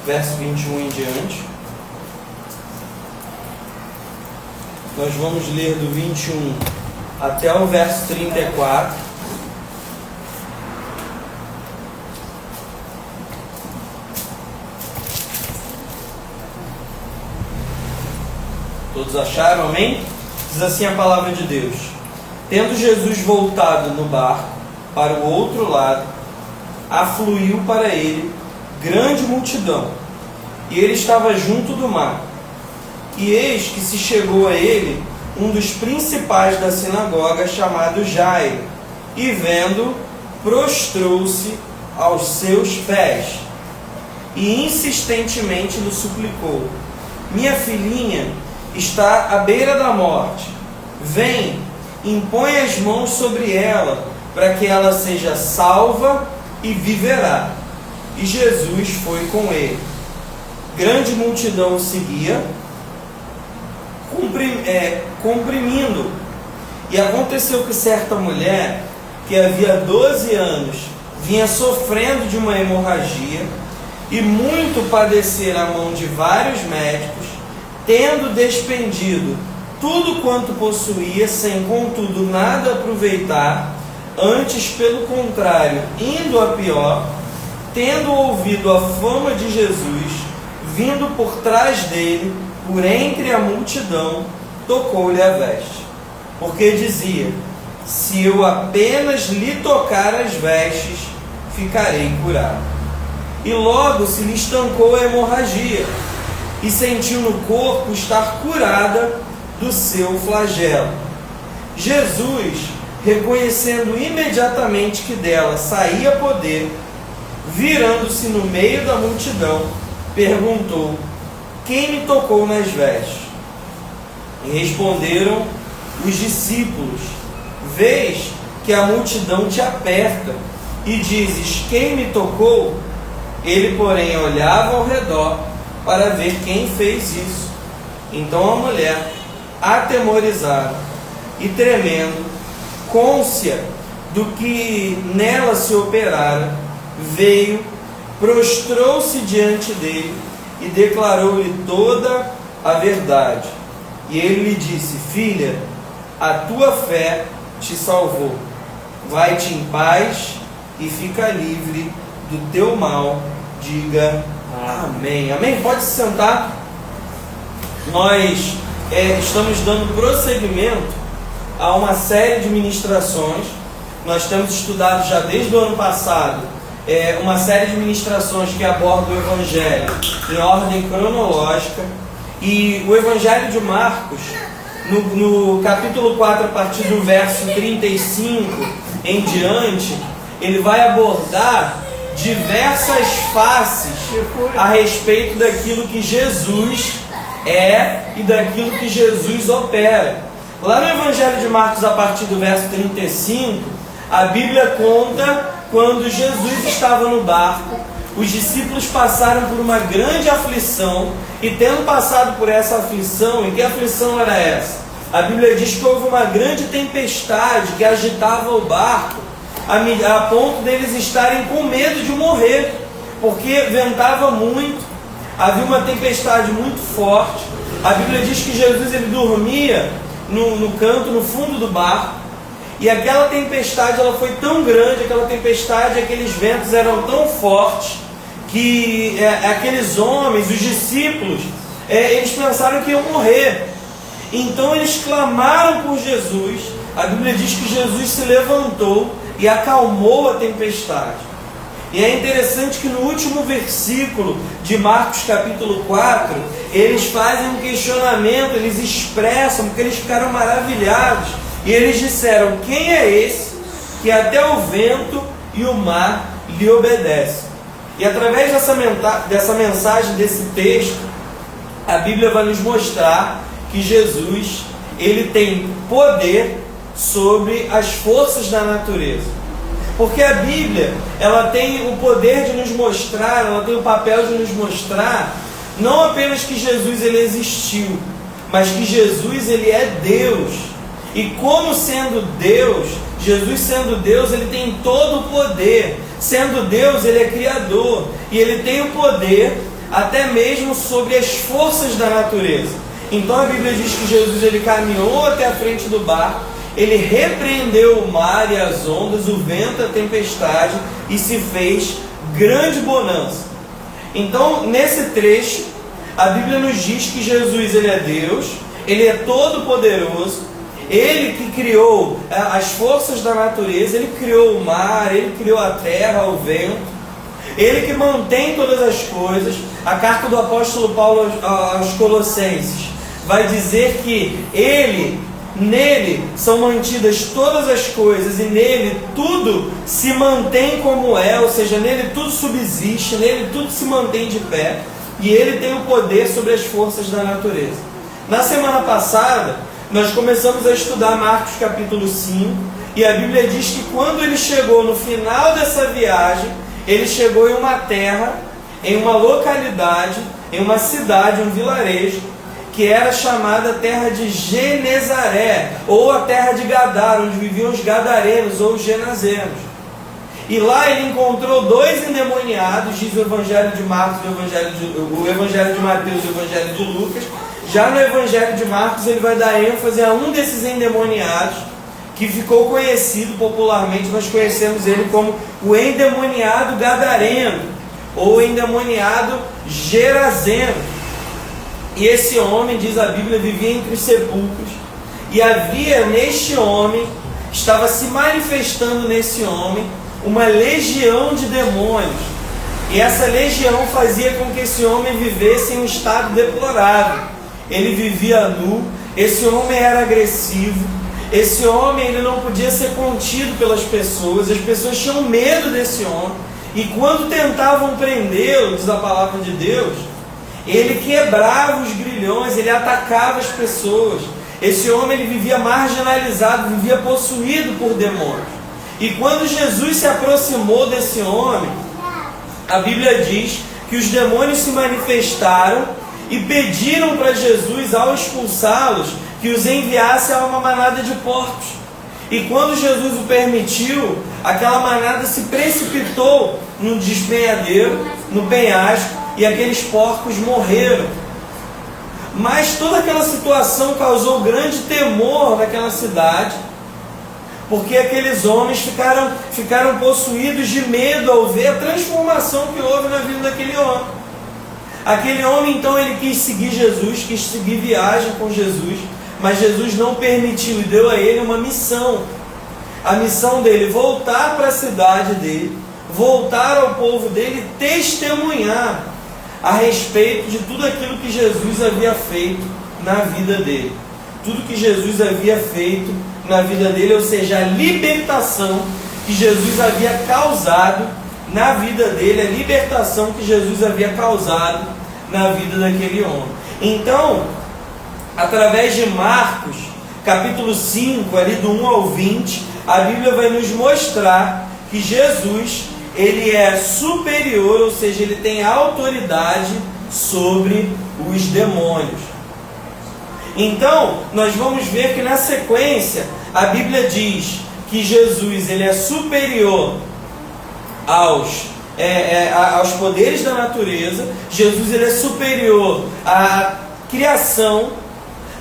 verso 21 em diante. Nós vamos ler do 21 até o verso 34. Todos acharam? Amém? Diz assim a palavra de Deus: Tendo Jesus voltado no barco para o outro lado, afluiu para ele grande multidão, e ele estava junto do mar. E eis que se chegou a ele um dos principais da sinagoga, chamado Jairo, e vendo, prostrou-se aos seus pés, e insistentemente lhe suplicou: Minha filhinha está à beira da morte. Vem, impõe as mãos sobre ela, para que ela seja salva e viverá. E Jesus foi com ele. Grande multidão o seguia, comprimindo. E aconteceu que certa mulher, que havia 12 anos, vinha sofrendo de uma hemorragia, e muito padecer à mão de vários médicos, tendo despendido tudo quanto possuía, sem contudo nada aproveitar, antes pelo contrário, indo a pior, tendo ouvido a fama de Jesus, vindo por trás dele, por entre a multidão, tocou-lhe a veste. Porque dizia: se eu apenas lhe tocar as vestes, ficarei curado. E logo se lhe estancou a hemorragia, e sentiu no corpo estar curada do seu flagelo. Jesus, reconhecendo imediatamente que dela saía poder, virando-se no meio da multidão, perguntou: quem me tocou nas vestes? E responderam os discípulos: vês que a multidão te aperta, e dizes: quem me tocou? Ele, porém, olhava ao redor para ver quem fez isso. Então a mulher, atemorizada e tremendo, cônscia do que nela se operara, veio, prostrou-se diante dele e declarou-lhe toda a verdade. E ele lhe disse: filha, a tua fé te salvou. Vai-te em paz e fica livre do teu mal. Diga amém. Amém? Pode se sentar. Nós estamos dando prosseguimento a uma série de ministrações. Nós temos estudado já desde o ano passado uma série de ministrações que abordam o Evangelho em ordem cronológica. E o Evangelho de Marcos, no capítulo 4, a partir do verso 35 em diante, ele vai abordar diversas faces a respeito daquilo que Jesus é e daquilo que Jesus opera. Lá no Evangelho de Marcos, a partir do verso 35, a Bíblia conta quando Jesus estava no barco, os discípulos passaram por uma grande aflição, e tendo passado por essa aflição, e que aflição era essa? A Bíblia diz que houve uma grande tempestade que agitava o barco, a ponto deles estarem com medo de morrer, porque ventava muito, havia uma tempestade muito forte. A Bíblia diz que Jesus ele dormia no canto, no fundo do barco, e aquela tempestade ela foi tão grande, aqueles ventos eram tão fortes, que aqueles homens, os discípulos, eles pensaram que iam morrer. Então eles clamaram por Jesus. A Bíblia diz que Jesus se levantou e acalmou a tempestade. E é interessante que no último versículo de Marcos capítulo 4, eles fazem um questionamento, eles expressam, porque eles ficaram maravilhados. E eles disseram: quem é esse que até o vento e o mar lhe obedecem? E através dessa mensagem, desse texto, a Bíblia vai nos mostrar que Jesus, ele tem poder sobre as forças da natureza. Porque a Bíblia, ela tem o poder de nos mostrar, ela tem o papel de nos mostrar, não apenas que Jesus ele existiu, mas que Jesus ele é Deus. E como sendo Deus, Jesus sendo Deus, ele tem todo o poder. Sendo Deus, ele é criador. E ele tem o poder até mesmo sobre as forças da natureza. Então a Bíblia diz que Jesus ele caminhou até a frente do barco, ele repreendeu o mar e as ondas, o vento, a tempestade, e se fez grande bonança. Então, nesse trecho, a Bíblia nos diz que Jesus ele é Deus, ele é todo poderoso, ele que criou as forças da natureza, ele criou o mar, ele criou a terra, o vento, ele que mantém todas as coisas. A carta do apóstolo Paulo aos Colossenses vai dizer que nele são mantidas todas as coisas, e nele tudo se mantém como é, ou seja, nele tudo subsiste, nele tudo se mantém de pé, e ele tem o poder sobre as forças da natureza. Na semana passada, nós começamos a estudar Marcos capítulo 5, e a Bíblia diz que quando ele chegou no final dessa viagem, ele chegou em uma terra, em uma localidade, em uma cidade, um vilarejo, que era chamada terra de Genezaré, ou a terra de Gadara, onde viviam os gadarenos ou os genazenos. E lá ele encontrou 2 endemoniados, diz o Evangelho de Marcos, o Evangelho de Mateus e o Evangelho de Lucas. Já no Evangelho de Marcos ele vai dar ênfase a um desses endemoniados, que ficou conhecido popularmente, nós conhecemos ele como o endemoniado gadareno, ou endemoniado gerazeno. E esse homem, diz a Bíblia, vivia entre os sepulcros, e havia neste homem, estava se manifestando nesse homem, uma legião de demônios. E essa legião fazia com que esse homem vivesse em um estado deplorável. Ele vivia nu, esse homem era agressivo, esse homem ele não podia ser contido pelas pessoas, as pessoas tinham medo desse homem, e quando tentavam prendê-lo, diz a palavra de Deus, ele quebrava os grilhões, ele atacava as pessoas. Esse homem ele vivia marginalizado, vivia possuído por demônios. E quando Jesus se aproximou desse homem, a Bíblia diz que os demônios se manifestaram e pediram para Jesus, ao expulsá-los, que os enviasse a uma manada de porcos. E quando Jesus o permitiu, aquela manada se precipitou no despenhadeiro, no penhasco, e aqueles porcos morreram. Mas toda aquela situação causou grande temor naquela cidade, porque aqueles homens ficaram possuídos de medo ao ver a transformação que houve na vida daquele homem. Aquele homem então ele quis seguir Jesus, quis seguir viagem com Jesus, mas Jesus não permitiu e deu a ele uma missão. A missão dele voltar para a cidade dele, voltar ao povo dele e testemunhar a respeito de tudo aquilo que Jesus havia feito na vida dele. Tudo que Jesus havia feito na vida dele, ou seja, a libertação que Jesus havia causado na vida dele, a libertação que Jesus havia causado na vida daquele homem. Então, através de Marcos, capítulo 5, ali do 1 ao 20, a Bíblia vai nos mostrar que Jesus, ele é superior, ou seja, ele tem autoridade sobre os demônios. Então, nós vamos ver que na sequência, a Bíblia diz que Jesus ele é superior aos poderes da natureza. Jesus ele é superior à criação,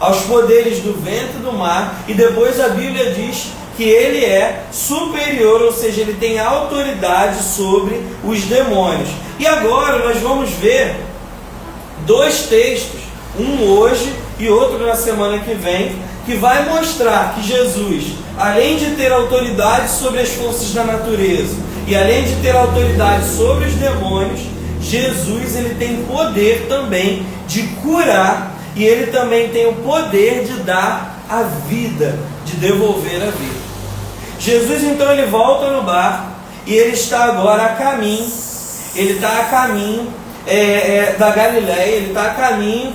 aos poderes do vento e do mar. E depois a Bíblia diz que ele é superior, ou seja, ele tem autoridade sobre os demônios. E agora nós vamos ver 2 textos, um hoje e outro na semana que vem, que vai mostrar que Jesus, além de ter autoridade sobre as forças da natureza e além de ter autoridade sobre os demônios, Jesus ele tem poder também de curar, e ele também tem o poder de dar a vida, de devolver a vida. Jesus então ele volta no barco e ele está agora a caminho, ele está a caminho da Galileia, ele está a caminho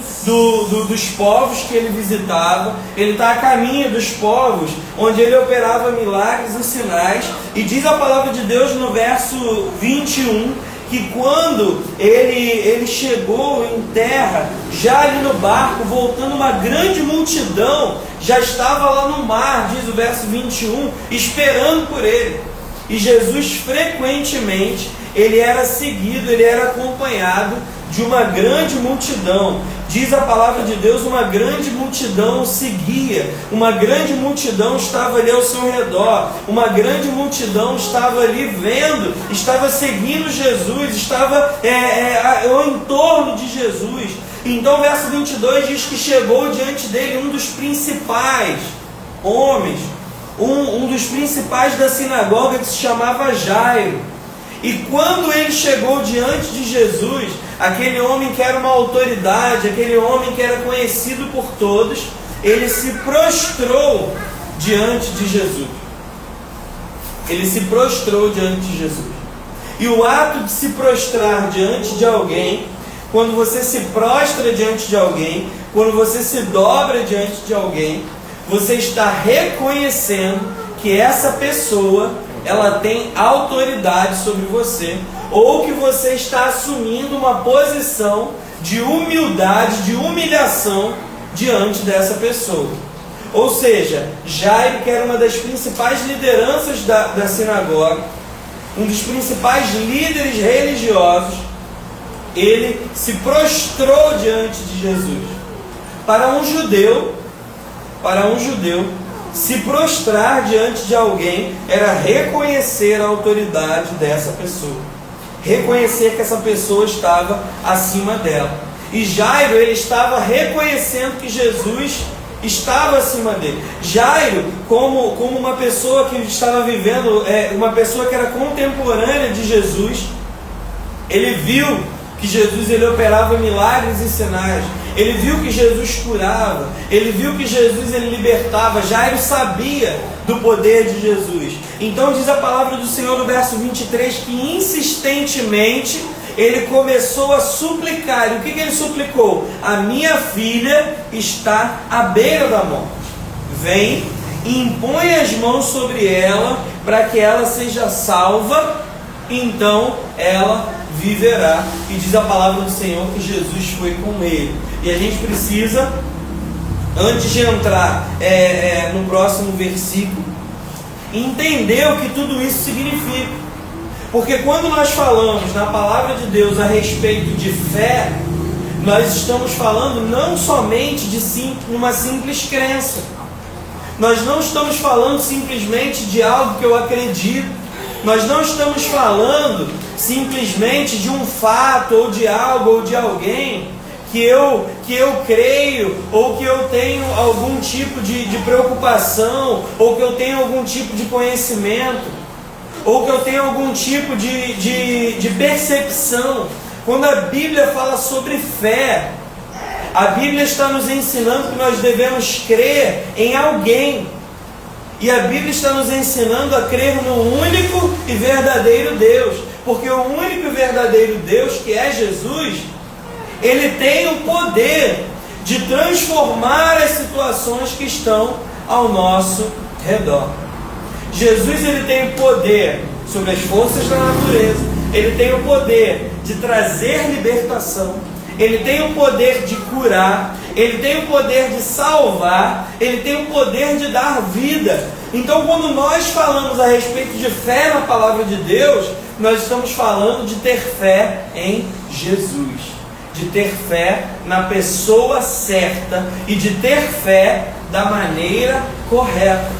dos povos que ele visitava, ele está a caminho dos povos onde ele operava milagres e sinais. E diz a palavra de Deus no verso 21 que quando ele chegou em terra, já ali no barco, voltando, uma grande multidão já estava lá no mar, diz o verso 21, esperando por ele. E Jesus frequentemente ele era seguido, ele era acompanhado de uma grande multidão. Diz a palavra de Deus, uma grande multidão o seguia, uma grande multidão estava ali ao seu redor, uma grande multidão estava ali vendo, estava seguindo Jesus, estava ao entorno de Jesus. Então o verso 22 diz que chegou diante dele um dos principais homens, um dos principais da sinagoga, que se chamava Jairo. E quando ele chegou diante de Jesus, aquele homem que era uma autoridade, aquele homem que era conhecido por todos, ele se prostrou diante de Jesus. Ele se prostrou diante de Jesus. E o ato de se prostrar diante de alguém, quando você se prostra diante de alguém, quando você se dobra diante de alguém, você está reconhecendo que essa pessoa, ela tem autoridade sobre você, ou que você está assumindo uma posição de humildade, de humilhação diante dessa pessoa. Ou seja, Jairo, que era uma das principais lideranças da sinagoga, um dos principais líderes religiosos, ele se prostrou diante de Jesus. Para um judeu, se prostrar diante de alguém era reconhecer a autoridade dessa pessoa, reconhecer que essa pessoa estava acima dela. E Jairo, ele estava reconhecendo que Jesus estava acima dele. Jairo, como uma pessoa que estava vivendo, uma pessoa que era contemporânea de Jesus, ele viu que Jesus, ele operava milagres e sinais, ele viu que Jesus curava, ele viu que Jesus, ele libertava. Jairo sabia do poder de Jesus. Então diz a palavra do Senhor no verso 23 que insistentemente ele começou a suplicar. E o que ele suplicou? A minha filha está à beira da morte. Vem e impõe as mãos sobre ela para que ela seja salva, então ela viverá. E diz a palavra do Senhor que Jesus foi com ele. E a gente precisa, antes de entrar no próximo versículo, entender o que tudo isso significa. Porque quando nós falamos na palavra de Deus a respeito de fé, nós estamos falando não somente de uma simples crença. Nós não estamos falando simplesmente de algo que eu acredito. Nós não estamos falando simplesmente de um fato, ou de algo, ou de alguém que eu creio, ou que eu tenho algum tipo de preocupação, ou que eu tenho algum tipo de conhecimento, ou que eu tenho algum tipo de percepção. Quando a Bíblia fala sobre fé, a Bíblia está nos ensinando que nós devemos crer em alguém. E a Bíblia está nos ensinando a crer no único e verdadeiro Deus. Porque o único e verdadeiro Deus, que é Jesus, ele tem o poder de transformar as situações que estão ao nosso redor. Jesus, ele tem o poder sobre as forças da natureza, ele tem o poder de trazer libertação, ele tem o poder de curar, ele tem o poder de salvar, ele tem o poder de dar vida. Então, quando nós falamos a respeito de fé na palavra de Deus, nós estamos falando de ter fé em Jesus, de ter fé na pessoa certa e de ter fé da maneira correta.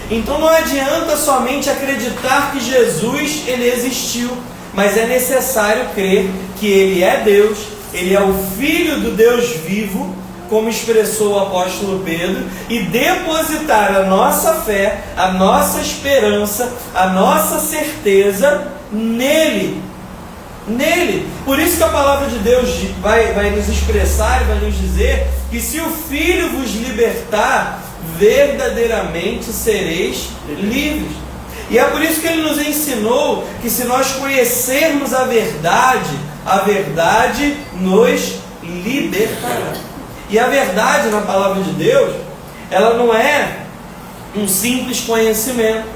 Então não adianta somente acreditar que Jesus, ele existiu, mas é necessário crer que ele é Deus, ele é o Filho do Deus vivo, como expressou o apóstolo Pedro, e depositar a nossa fé, a nossa esperança, a nossa certeza nele. Nele. Por isso que a palavra de Deus vai nos expressar e vai nos dizer que se o Filho vos libertar, verdadeiramente sereis livres. E é por isso que ele nos ensinou que se nós conhecermos a verdade nos libertará. E a verdade na palavra de Deus, ela não é um simples conhecimento.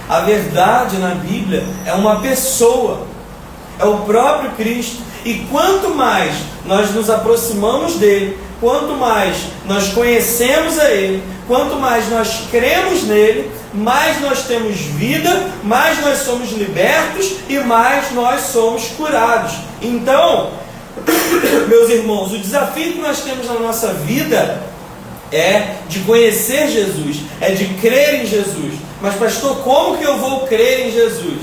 A verdade na Bíblia é uma pessoa, é o próprio Cristo. E quanto mais nós nos aproximamos dele, quanto mais nós conhecemos a Ele, quanto mais nós cremos nele, mais nós temos vida, mais nós somos libertos e mais nós somos curados. Então, meus irmãos, o desafio que nós temos na nossa vida é de conhecer Jesus, é de crer em Jesus. Mas pastor, como que eu vou crer em Jesus?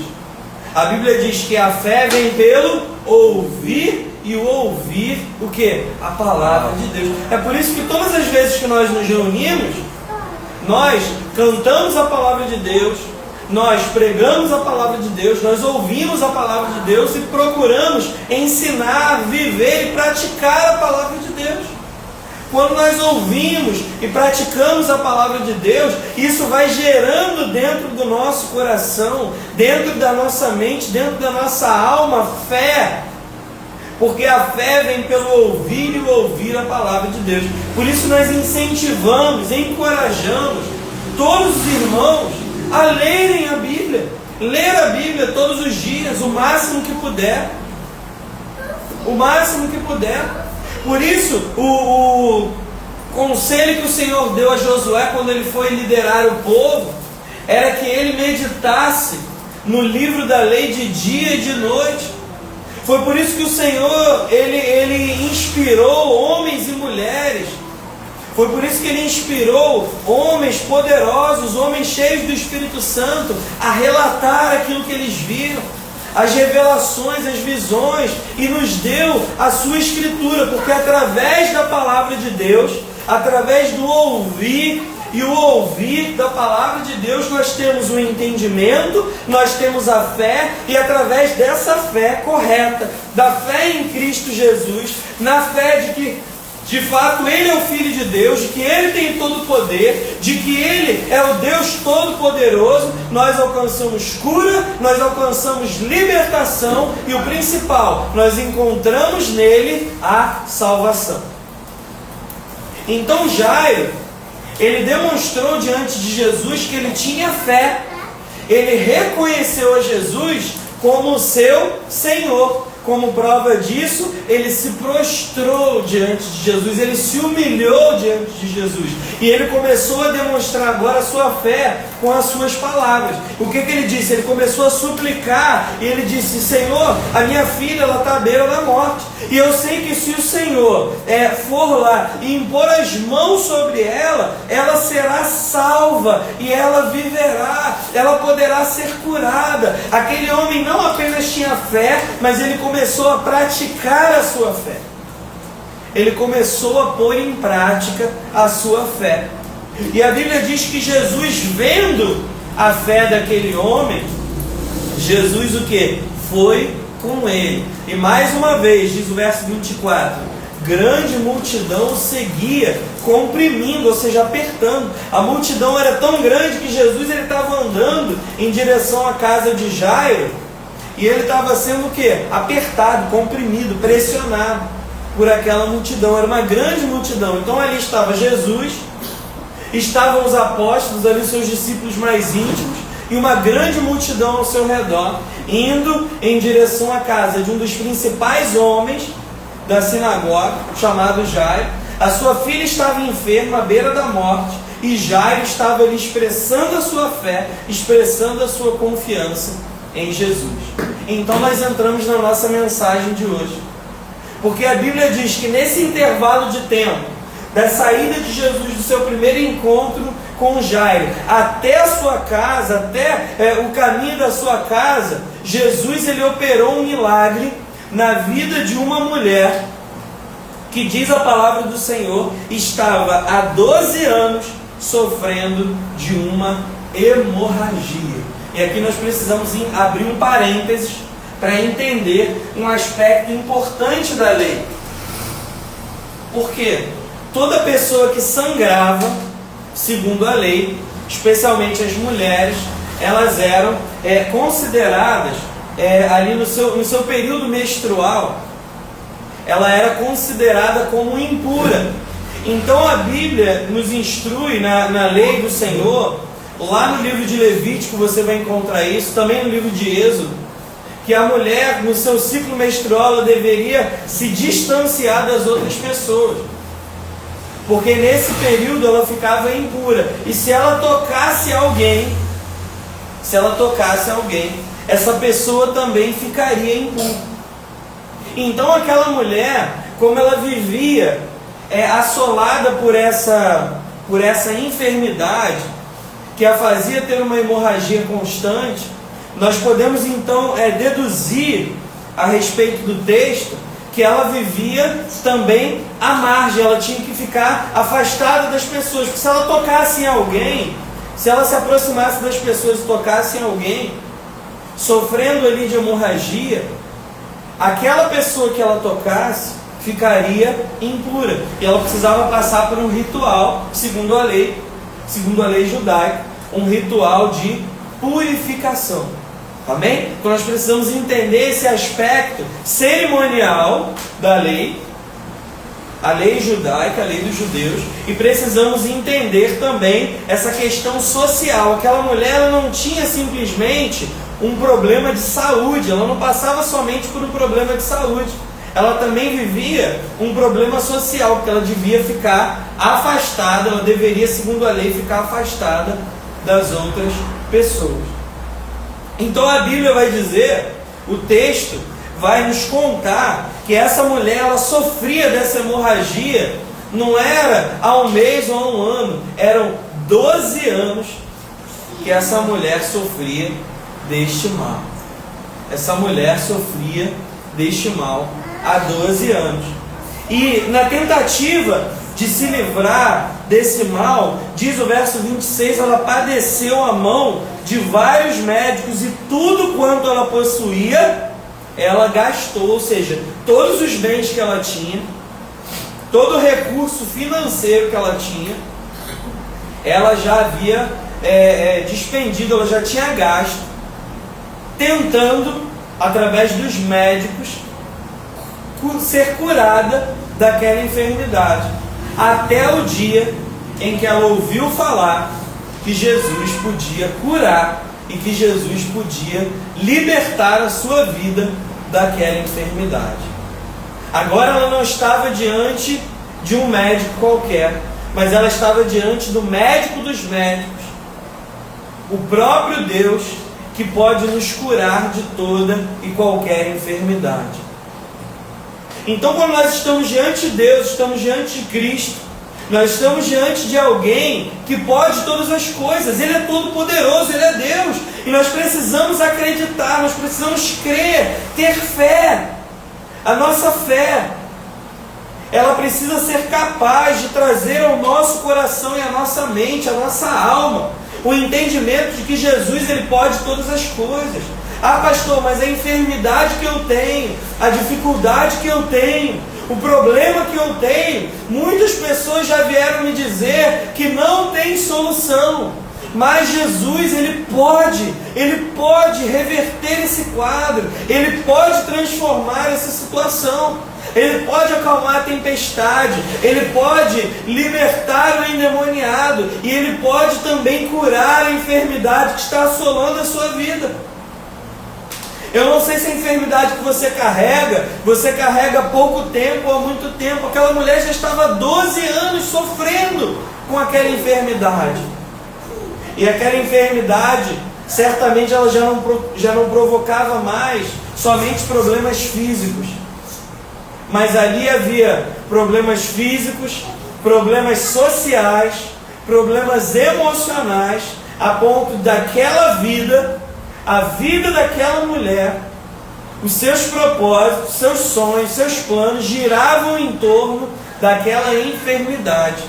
A Bíblia diz que a fé vem pelo ouvir, e o ouvir o quê? A palavra de Deus. É por isso que todas as vezes que nós nos reunimos, nós cantamos a palavra de Deus, nós pregamos a palavra de Deus, nós ouvimos a palavra de Deus e procuramos ensinar, viver e praticar a palavra de Deus. Quando nós ouvimos e praticamos a palavra de Deus, isso vai gerando dentro do nosso coração, dentro da nossa mente, dentro da nossa alma, fé. Porque a fé vem pelo ouvir e o ouvir a palavra de Deus. Por isso nós incentivamos, encorajamos todos os irmãos a lerem a Bíblia. Ler a Bíblia todos os dias, o máximo que puder. O máximo que puder. Por isso, o conselho que o Senhor deu a Josué quando ele foi liderar o povo, era que ele meditasse no livro da lei de dia e de noite. Foi por isso que o Senhor, ele inspirou homens e mulheres. Foi por isso que ele inspirou homens poderosos, homens cheios do Espírito Santo, a relatar aquilo que eles viram, as revelações, as visões, e nos deu a sua Escritura, porque através da palavra de Deus, através do ouvir e o ouvir da palavra de Deus, nós temos o entendimento, nós temos a fé, e através dessa fé correta, da fé em Cristo Jesus, na fé de que de fato Ele é o Filho de Deus, de que Ele tem todo o poder, de que Ele é o Deus Todo-Poderoso, nós alcançamos cura, nós alcançamos libertação, e o principal, nós encontramos nele a salvação. Então Jairo, ele demonstrou diante de Jesus que ele tinha fé, ele reconheceu a Jesus como seu Senhor. Como prova disso, ele se prostrou diante de Jesus, ele se humilhou diante de Jesus, e ele começou a demonstrar agora a sua fé com as suas palavras. O que ele disse? Ele começou a suplicar, e ele disse: Senhor, a minha filha está à beira da morte, e eu sei que se o Senhor for lá e impor as mãos sobre ela, ela será salva, e ela viverá, ela poderá ser curada. Aquele homem não apenas tinha fé, mas ele começou a praticar a sua fé. Ele começou a pôr em prática a sua fé. E a Bíblia diz que Jesus, vendo a fé daquele homem, Jesus o que? Foi com ele. E mais uma vez, diz o verso 24, grande multidão o seguia, comprimindo, ou seja, apertando. A multidão era tão grande que Jesus estava andando em direção à casa de Jairo, e ele estava sendo o quê? Apertado, comprimido, pressionado por aquela multidão. Era uma grande multidão. Então ali estava Jesus, estavam os apóstolos ali, seus discípulos mais íntimos, e uma grande multidão ao seu redor, indo em direção à casa de um dos principais homens da sinagoga, chamado Jairo. A sua filha estava enferma, à beira da morte, e Jairo estava ali expressando a sua fé, expressando a sua confiança em Jesus. Então nós entramos na nossa mensagem de hoje, porque a Bíblia diz que nesse intervalo de tempo, da saída de Jesus do seu primeiro encontro com Jairo, até a sua casa, até o caminho da sua casa, Jesus ele operou um milagre na vida de uma mulher que, diz a palavra do Senhor, estava há 12 anos sofrendo de uma hemorragia. E aqui nós precisamos abrir um parênteses para entender um aspecto importante da lei. Porque toda pessoa que sangrava, segundo a lei, especialmente as mulheres, elas eram consideradas, ali no seu período menstrual, ela era considerada como impura. Então a Bíblia nos instrui na lei do Senhor, lá no livro de Levítico você vai encontrar isso, também no livro de Êxodo, que a mulher no seu ciclo menstrual ela deveria se distanciar das outras pessoas. porque nesse período ela ficava impura. E se ela tocasse alguém, essa pessoa também ficaria impura. Então aquela mulher, como ela vivia assolada por essa enfermidade, que a fazia ter uma hemorragia constante, nós podemos então deduzir a respeito do texto que ela vivia também à margem, ela tinha que ficar afastada das pessoas, porque se ela tocasse em alguém, se ela se aproximasse das pessoas e tocasse em alguém sofrendo ali de hemorragia, aquela pessoa que ela tocasse ficaria impura, e ela precisava passar por um ritual, segundo a lei judaica, um ritual de purificação. Amém? Então nós precisamos entender esse aspecto cerimonial da lei, a lei judaica, a lei dos judeus, e precisamos entender também essa questão social. Aquela mulher, ela não tinha simplesmente um problema de saúde, ela não passava somente por um problema de saúde, ela também vivia um problema social, porque ela devia ficar afastada, ela deveria, segundo a lei, ficar afastada das outras pessoas. Então a Bíblia vai dizer, o texto vai nos contar que essa mulher, ela sofria dessa hemorragia, não era há um mês ou há um ano, eram 12 anos que essa mulher sofria deste mal. Essa mulher sofria deste mal há 12 anos. E na tentativa de se livrar desse mal, diz o verso 26, ela padeceu a mão de vários médicos e tudo quanto ela possuía, ela gastou, ou seja, todos os bens que ela tinha, todo o recurso financeiro que ela tinha, ela já havia despendido, ela já tinha gasto, tentando, através dos médicos, ser curada daquela enfermidade, até o dia em que ela ouviu falar que Jesus podia curar e que Jesus podia libertar a sua vida daquela enfermidade. Agora ela não estava diante de um médico qualquer, mas ela estava diante do médico dos médicos, o próprio Deus, que pode nos curar de toda e qualquer enfermidade. Então, quando nós estamos diante de Deus, estamos diante de Cristo, nós estamos diante de alguém que pode todas as coisas. Ele é todo poderoso, Ele é Deus, e nós precisamos acreditar, nós precisamos crer, ter fé. A nossa fé, ela precisa ser capaz de trazer ao nosso coração e à nossa mente, à nossa alma, o entendimento de que Jesus, Ele pode todas as coisas. Ah, pastor, mas a enfermidade que eu tenho, a dificuldade que eu tenho, o problema que eu tenho, muitas pessoas já vieram me dizer que não tem solução. Mas Jesus, Ele pode reverter esse quadro, Ele pode transformar essa situação, Ele pode acalmar a tempestade, Ele pode libertar o endemoniado, e Ele pode também curar a enfermidade que está assolando a sua vida. Eu não sei se a enfermidade que você carrega há pouco tempo ou há muito tempo. Aquela mulher já estava há 12 anos sofrendo com aquela enfermidade. E aquela enfermidade, certamente ela já não provocava mais somente problemas físicos. Mas ali havia problemas físicos, problemas sociais, problemas emocionais, a ponto daquela vida, a vida daquela mulher, os seus propósitos, seus sonhos, seus planos giravam em torno daquela enfermidade.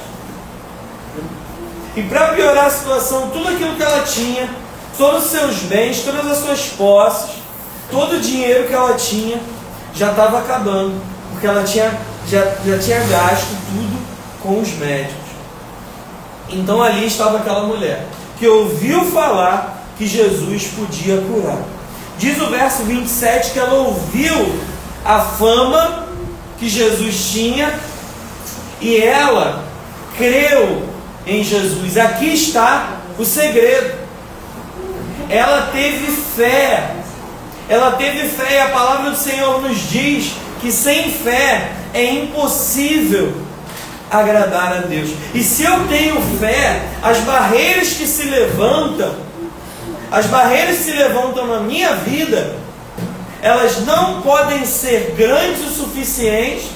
E para piorar a situação, tudo aquilo que ela tinha, todos os seus bens, todas as suas posses, todo o dinheiro que ela tinha, já estava acabando, porque ela já tinha gasto tudo com os médicos. Então ali estava aquela mulher, que ouviu falar que Jesus podia curar. Diz o verso 27 que ela ouviu a fama que Jesus tinha e ela creu em Jesus. Aqui está o segredo. Ela teve fé. Ela teve fé, e a palavra do Senhor nos diz que sem fé é impossível agradar a Deus. E se eu tenho fé, as barreiras que se levantam na minha vida, elas não podem ser grandes o suficiente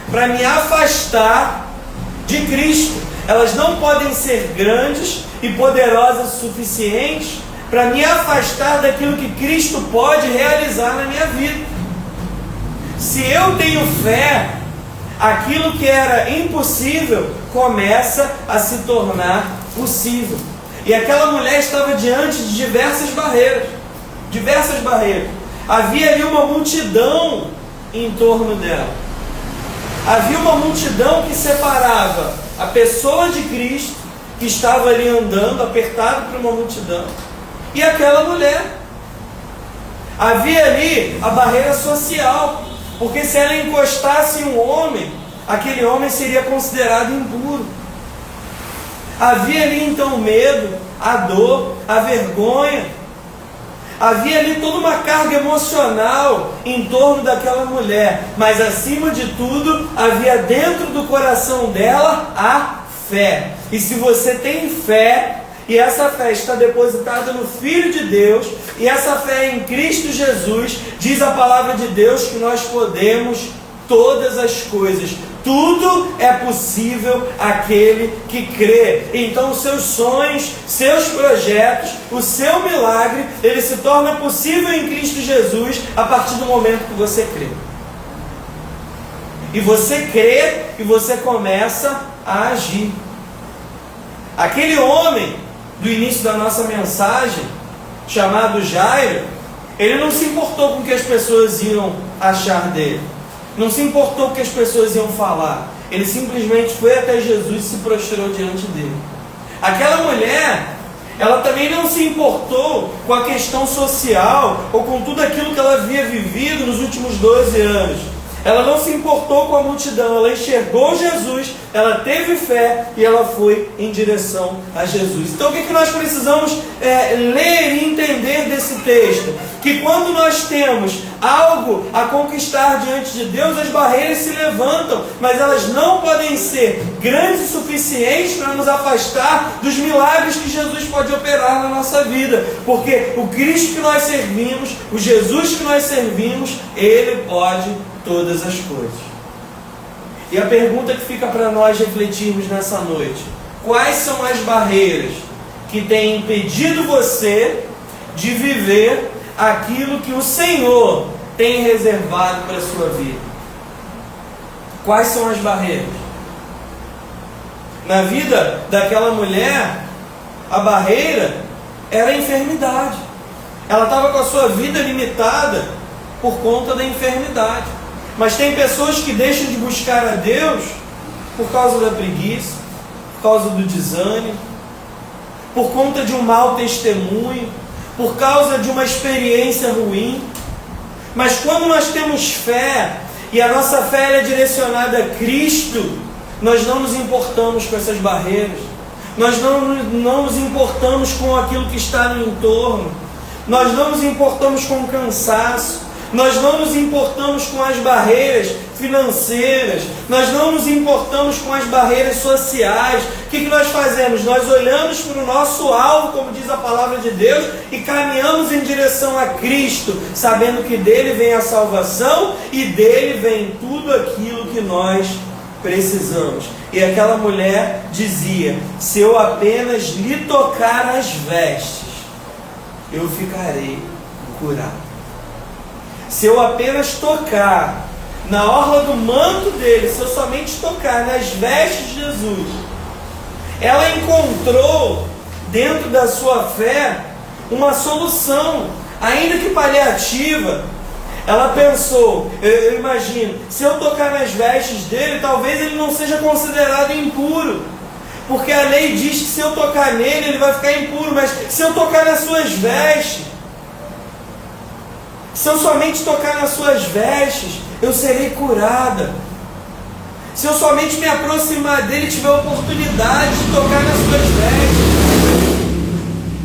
para me afastar de Cristo. Elas não podem ser grandes e poderosas o suficiente para me afastar daquilo que Cristo pode realizar na minha vida. Se eu tenho fé, aquilo que era impossível começa a se tornar possível. E aquela mulher estava diante de diversas barreiras. Havia ali uma multidão em torno dela. Havia uma multidão que separava a pessoa de Cristo, que estava ali andando, apertado por uma multidão, e aquela mulher. Havia ali a barreira social, porque se ela encostasse em um homem, aquele homem seria considerado impuro. Havia ali então o medo, a dor, a vergonha. Havia ali toda uma carga emocional em torno daquela mulher, mas acima de tudo, havia dentro do coração dela a fé. E se você tem fé, e essa fé está depositada no Filho de Deus, e essa fé é em Cristo Jesus, diz a palavra de Deus que nós podemos todas as coisas. Tudo é possível àquele que crê. Então os seus sonhos, seus projetos, o seu milagre, ele se torna possível em Cristo Jesus a partir do momento que você crê. E você crê e você começa a agir. Aquele homem do início da nossa mensagem, chamado Jairo, ele não se importou com o que as pessoas iam achar dele. Não se importou com o que as pessoas iam falar. Ele simplesmente foi até Jesus e se prostrou diante dele. Aquela mulher, ela também não se importou com a questão social ou com tudo aquilo que ela havia vivido nos últimos 12 anos. Ela não se importou com a multidão, ela enxergou Jesus, ela teve fé e ela foi em direção a Jesus. Então o que nós precisamos ler e entender desse texto? Que quando nós temos algo a conquistar diante de Deus, as barreiras se levantam, mas elas não podem ser grandes o suficiente para nos afastar dos milagres que Jesus pode operar na nossa vida. Porque o Cristo que nós servimos, o Jesus que nós servimos, Ele pode todas as coisas. E a pergunta que fica para nós refletirmos nessa noite: quais são as barreiras que têm impedido você de viver aquilo que o Senhor tem reservado para a sua vida? Quais são as barreiras? Na vida daquela mulher, a barreira era a enfermidade. Ela estava com a sua vida limitada por conta da enfermidade. Mas tem pessoas que deixam de buscar a Deus por causa da preguiça, por causa do desânimo, por conta de um mau testemunho, por causa de uma experiência ruim. Mas quando nós temos fé, e a nossa fé é direcionada a Cristo, nós não nos importamos com essas barreiras, nós não nos importamos com aquilo que está no entorno, nós não nos importamos com o cansaço, nós não nos importamos com as barreiras financeiras, nós não nos importamos com as barreiras sociais. O que nós fazemos? Nós olhamos para o nosso alvo, como diz a palavra de Deus, e caminhamos em direção a Cristo, sabendo que dele vem a salvação e dele vem tudo aquilo que nós precisamos. E aquela mulher dizia: se eu apenas lhe tocar as vestes, eu ficarei curado. Se eu apenas tocar na orla do manto dele, se eu somente tocar nas vestes de Jesus, ela encontrou dentro da sua fé uma solução, ainda que paliativa. Ela pensou, eu imagino, se eu tocar nas vestes dele, talvez ele não seja considerado impuro, porque a lei diz que se eu tocar nele, ele vai ficar impuro. Mas se eu tocar nas suas vestes, se eu somente tocar nas suas vestes, eu serei curada. Se eu somente me aproximar dele, tiver a oportunidade de tocar nas suas vestes,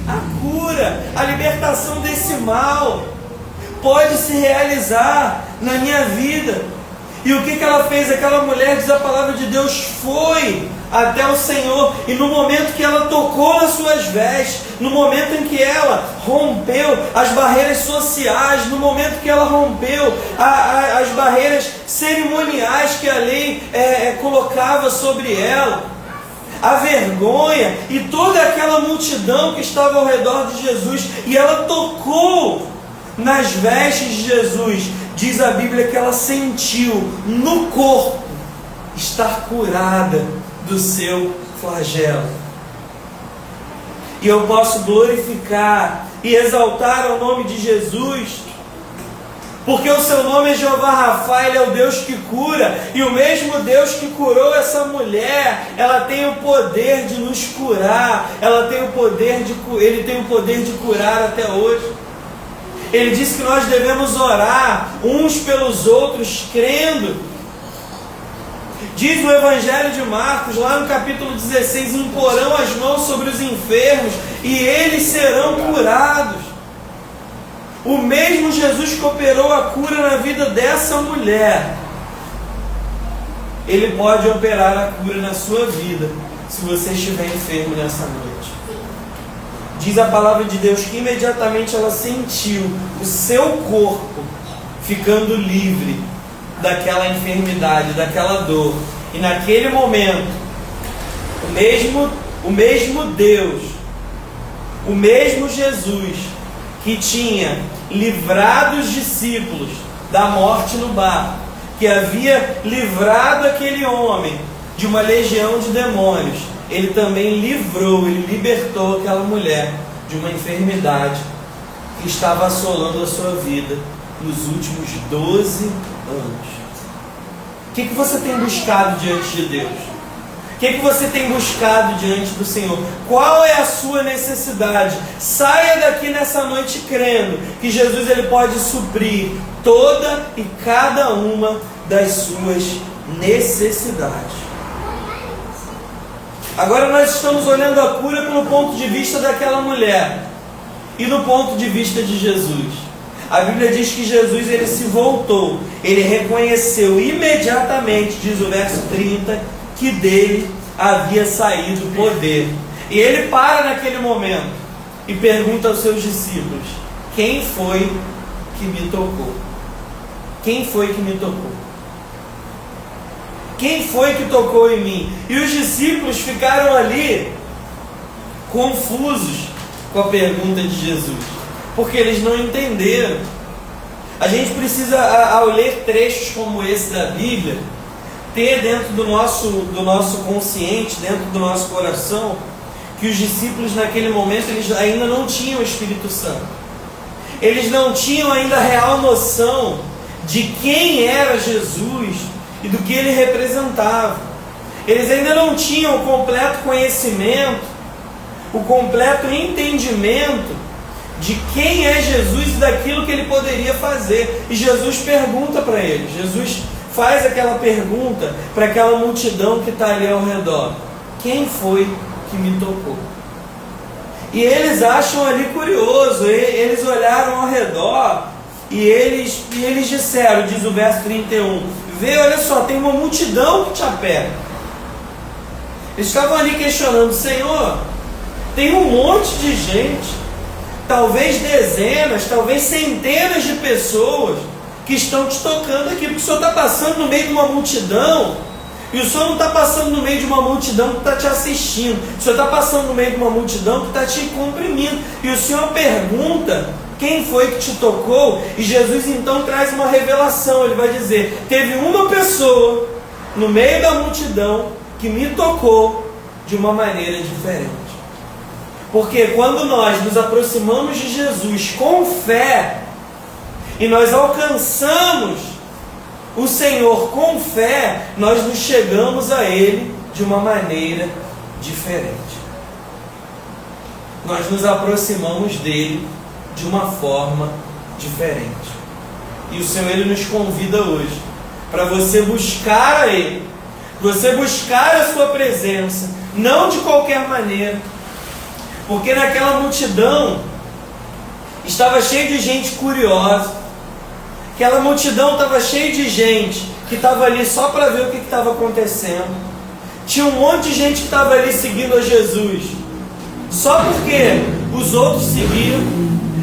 a cura, a libertação desse mal pode se realizar na minha vida. E o que ela fez? Aquela mulher, diz a palavra de Deus, foi até o Senhor, e no momento que ela tocou nas suas vestes, no momento em que ela rompeu as barreiras sociais, no momento que ela rompeu as barreiras cerimoniais que a lei colocava sobre ela, a vergonha e toda aquela multidão que estava ao redor de Jesus, e ela tocou nas vestes de Jesus, diz a Bíblia que ela sentiu no corpo estar curada do seu flagelo. E eu posso glorificar e exaltar o nome de Jesus, porque o seu nome é Jeová Rafa, Ele é o Deus que cura, e o mesmo Deus que curou essa mulher, ela tem o poder de nos curar, Ele tem o poder de curar até hoje. Ele disse que nós devemos orar uns pelos outros, crendo. Diz no Evangelho de Marcos, lá no capítulo 16, imporão as mãos sobre os enfermos e eles serão curados. O mesmo Jesus que operou a cura na vida dessa mulher, Ele pode operar a cura na sua vida, se você estiver enfermo nessa noite. Diz a palavra de Deus que imediatamente ela sentiu o seu corpo ficando livre daquela enfermidade, daquela dor. E naquele momento, o mesmo Deus, o mesmo Jesus que tinha livrado os discípulos da morte no barco, que havia livrado aquele homem de uma legião de demônios, Ele também Ele libertou aquela mulher de uma enfermidade que estava assolando a sua vida nos últimos 12 anos. O que você tem buscado diante de Deus? O que você tem buscado diante do Senhor? Qual é a sua necessidade? Saia daqui nessa noite crendo que Jesus Ele pode suprir toda e cada uma das suas necessidades. Agora nós estamos olhando a cura pelo ponto de vista daquela mulher e no ponto de vista de Jesus. A Bíblia diz que Jesus Ele se voltou, Ele reconheceu imediatamente, diz o verso 30, que dele havia saído poder. E Ele para naquele momento e pergunta aos seus discípulos: quem foi que me tocou? Quem foi que me tocou? Quem foi que tocou em mim? E os discípulos ficaram ali confusos com a pergunta de Jesus, porque eles não entenderam. A gente precisa, ao ler trechos como esse da Bíblia, ter dentro do nosso consciente, dentro do nosso coração, que os discípulos naquele momento eles ainda não tinham o Espírito Santo. Eles não tinham ainda a real noção de quem era Jesus e do que Ele representava. Eles ainda não tinham o completo conhecimento, o completo entendimento de quem é Jesus e daquilo que Ele poderia fazer. E Jesus pergunta para eles, Jesus faz aquela pergunta para aquela multidão que está ali ao redor: quem foi que me tocou? E eles acham ali curioso, eles olharam ao redor e eles disseram, diz o verso 31, vê, olha só, tem uma multidão que te aperta. Eles estavam ali questionando: Senhor, tem um monte de gente, talvez dezenas, talvez centenas de pessoas que estão te tocando aqui, porque o Senhor está passando no meio de uma multidão, e o Senhor não está passando no meio de uma multidão que está te assistindo, o Senhor está passando no meio de uma multidão que está te comprimindo, e o Senhor pergunta quem foi que te tocou, e Jesus então traz uma revelação. Ele vai dizer: teve uma pessoa no meio da multidão que me tocou de uma maneira diferente. Porque quando nós nos aproximamos de Jesus com fé, e nós alcançamos o Senhor com fé, nós nos chegamos a Ele de uma maneira diferente. Nós nos aproximamos dEle de uma forma diferente. E o Senhor Ele nos convida hoje para você buscar a Ele, você buscar a Sua presença, não de qualquer maneira, porque naquela multidão estava cheio de gente curiosa. Aquela multidão estava cheia de gente que estava ali só para ver o que estava acontecendo. Tinha um monte de gente que estava ali seguindo a Jesus, só porque os outros seguiam.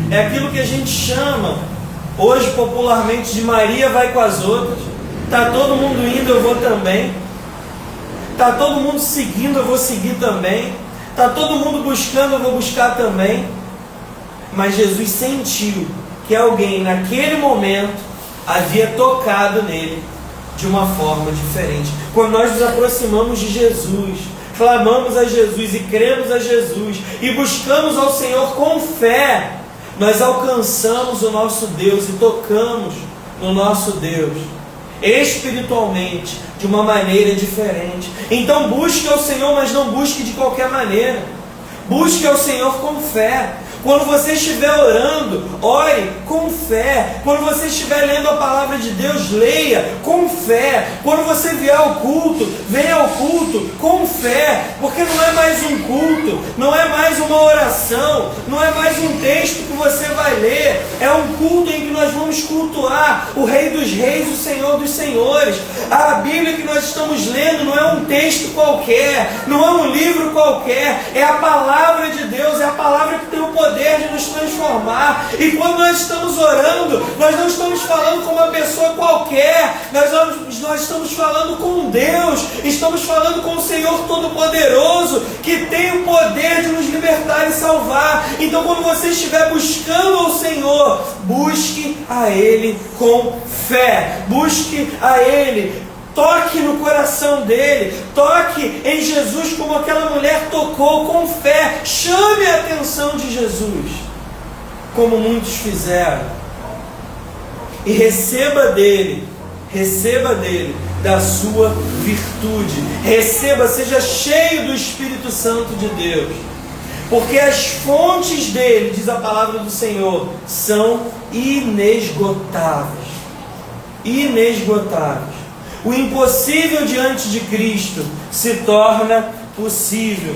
É aquilo que a gente chama hoje popularmente de Maria vai com as outras. Está todo mundo indo, eu vou também. Está todo mundo seguindo, eu vou seguir também. Está todo mundo buscando, eu vou buscar também. Mas Jesus sentiu que alguém naquele momento havia tocado nele de uma forma diferente. Quando nós nos aproximamos de Jesus, clamamos a Jesus e cremos a Jesus e buscamos ao Senhor com fé, nós alcançamos o nosso Deus e tocamos no nosso Deus espiritualmente de uma maneira diferente. Então busque ao Senhor, mas não busque de qualquer maneira. Busque ao Senhor com fé. Quando você estiver orando, ore com fé. Quando você estiver lendo a palavra de Deus, leia com fé. Quando você vier ao culto, venha ao culto com fé. Porque não é mais um culto, não é mais uma oração, não é mais um texto que você vai ler. É um culto em que nós vamos cultuar o Rei dos Reis, o Senhor dos Senhores. A Bíblia que nós estamos lendo não é um texto qualquer, não é um livro qualquer, é a palavra de Deus, é a palavra que tem o poder de nos transformar. E quando nós estamos orando, nós não estamos falando com uma pessoa qualquer, nós estamos falando com Deus, estamos falando com o Senhor Todo-Poderoso, que tem o poder de nos libertar e salvar. Então quando você estiver buscando ao Senhor, busque a Ele com fé, busque a Ele, toque no coração dele, toque em Jesus como aquela mulher tocou, com fé. Chame a atenção de Jesus, como muitos fizeram, e receba dele da sua virtude. Receba, seja cheio do Espírito Santo de Deus, porque as fontes dele, diz a palavra do Senhor, são inesgotáveis. Inesgotáveis. O impossível diante de Cristo se torna possível.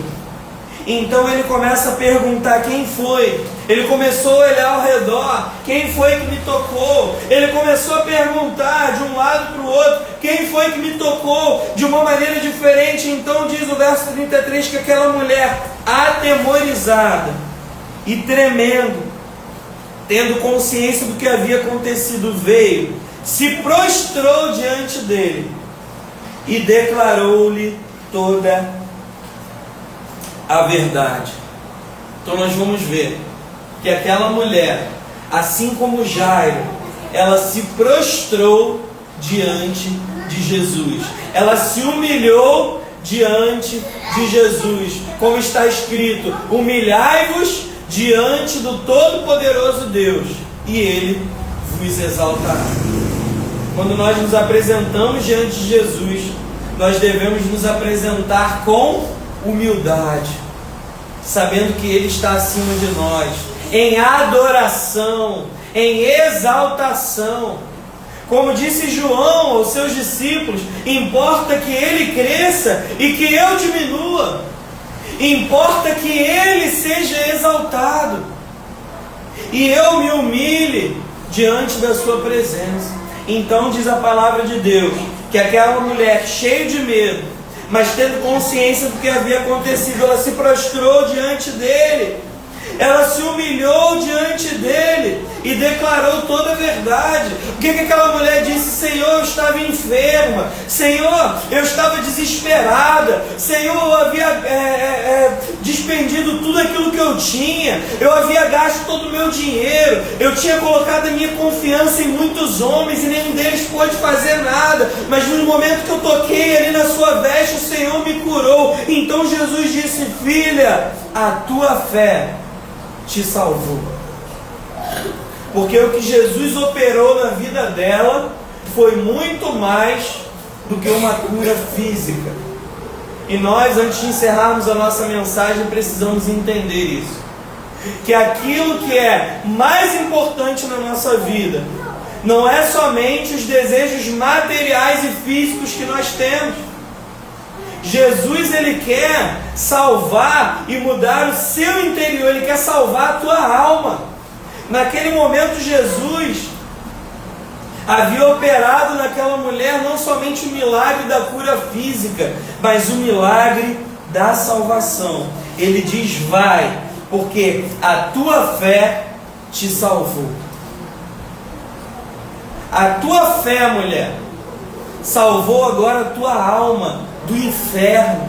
Então ele começa a perguntar quem foi. Ele começou a olhar ao redor, quem foi que me tocou? Ele começou a perguntar de um lado para o outro, quem foi que me tocou de uma maneira diferente. Então diz o verso 33 que aquela mulher, atemorizada e tremendo, tendo consciência do que havia acontecido, veio, se prostrou diante dele e declarou-lhe toda a verdade. Então nós vamos ver que aquela mulher, assim como Jairo, ela se prostrou diante de Jesus. Ela se humilhou diante de Jesus. Como está escrito, humilhai-vos diante do Todo-Poderoso Deus, e Ele vos exaltará. Quando nós nos apresentamos diante de Jesus, nós devemos nos apresentar com humildade, sabendo que Ele está acima de nós, em adoração, em exaltação. Como disse João aos seus discípulos, importa que Ele cresça e que eu diminua, importa que Ele seja exaltado e eu me humilhe diante da sua presença. Então diz a palavra de Deus que aquela mulher, cheia de medo, mas tendo consciência do que havia acontecido, ela se prostrou diante dele, ela se humilhou diante dele e declarou toda a verdade. O que aquela mulher disse? Senhor, eu estava enferma, Senhor, eu estava desesperada, Senhor, eu havia despendido tudo aquilo que eu tinha, eu havia gasto todo o meu dinheiro, eu tinha colocado a minha confiança em muitos homens e nenhum deles pôde fazer nada, mas no momento que eu toquei ali na sua veste, o Senhor me curou. Então Jesus disse: filha, a tua fé te salvou. Porque o que Jesus operou na vida dela foi muito mais do que uma cura física. E nós, antes de encerrarmos a nossa mensagem, precisamos entender isso, que aquilo que é mais importante na nossa vida não é somente os desejos materiais e físicos que nós temos. Jesus, Ele quer salvar e mudar o seu interior, Ele quer salvar a tua alma. Naquele momento, Jesus havia operado naquela mulher não somente o milagre da cura física, mas o milagre da salvação. Ele diz: vai, porque a tua fé te salvou. A tua fé, mulher, salvou agora a tua alma do inferno.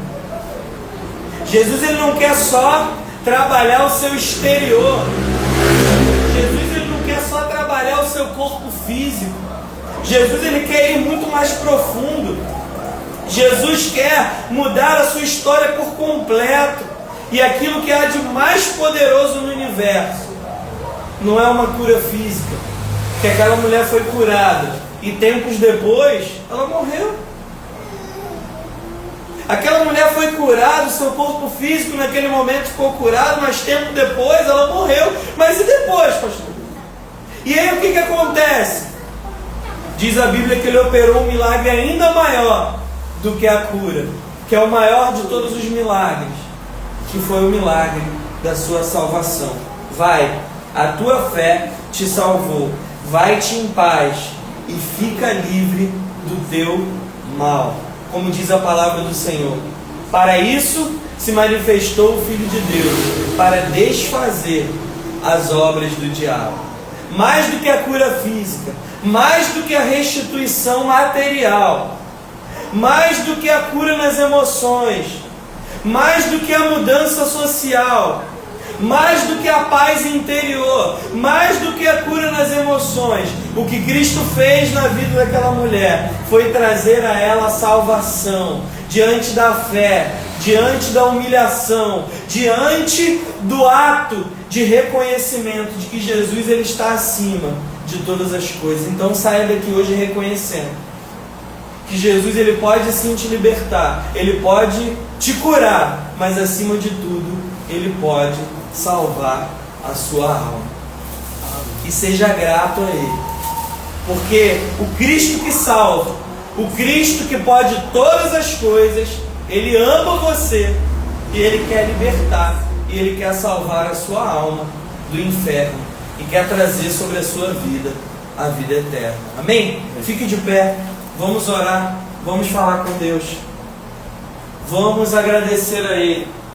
Jesus, ele não quer só trabalhar o seu exterior. Jesus, ele não quer só trabalhar o seu corpo físico. Jesus, ele quer ir muito mais profundo. Jesus quer mudar a sua história por completo. E aquilo que há de mais poderoso no universo não é uma cura física, que aquela mulher foi curada e tempos depois ela morreu. Aquela mulher foi curada, o seu corpo físico naquele momento ficou curado, mas tempo depois ela morreu. Mas e depois, pastor? E aí o que acontece? Diz a Bíblia que ele operou um milagre ainda maior do que a cura, que é o maior de todos os milagres, que foi o milagre da sua salvação. Vai, a tua fé te salvou. Vai-te em paz e fica livre do teu mal. Como diz a palavra do Senhor. Para isso se manifestou o Filho de Deus, para desfazer as obras do diabo. Mais do que a cura física, mais do que a restituição material, mais do que a cura nas emoções, mais do que a mudança social, mais do que a paz interior, mais do que a cura nas emoções, o que Cristo fez na vida daquela mulher foi trazer a ela a salvação, diante da fé, diante da humilhação, diante do ato de reconhecimento de que Jesus, ele está acima de todas as coisas. Então saia daqui hoje reconhecendo que Jesus, ele pode sim te libertar, ele pode te curar, mas acima de tudo ele pode salvar a sua alma. E seja grato a ele, porque o Cristo que salva, o Cristo que pode todas as coisas, ele ama você e ele quer libertar, e ele quer salvar a sua alma do inferno e quer trazer sobre a sua vida a vida eterna. Amém? Fique de pé, vamos orar, vamos falar com Deus, vamos agradecer a ele.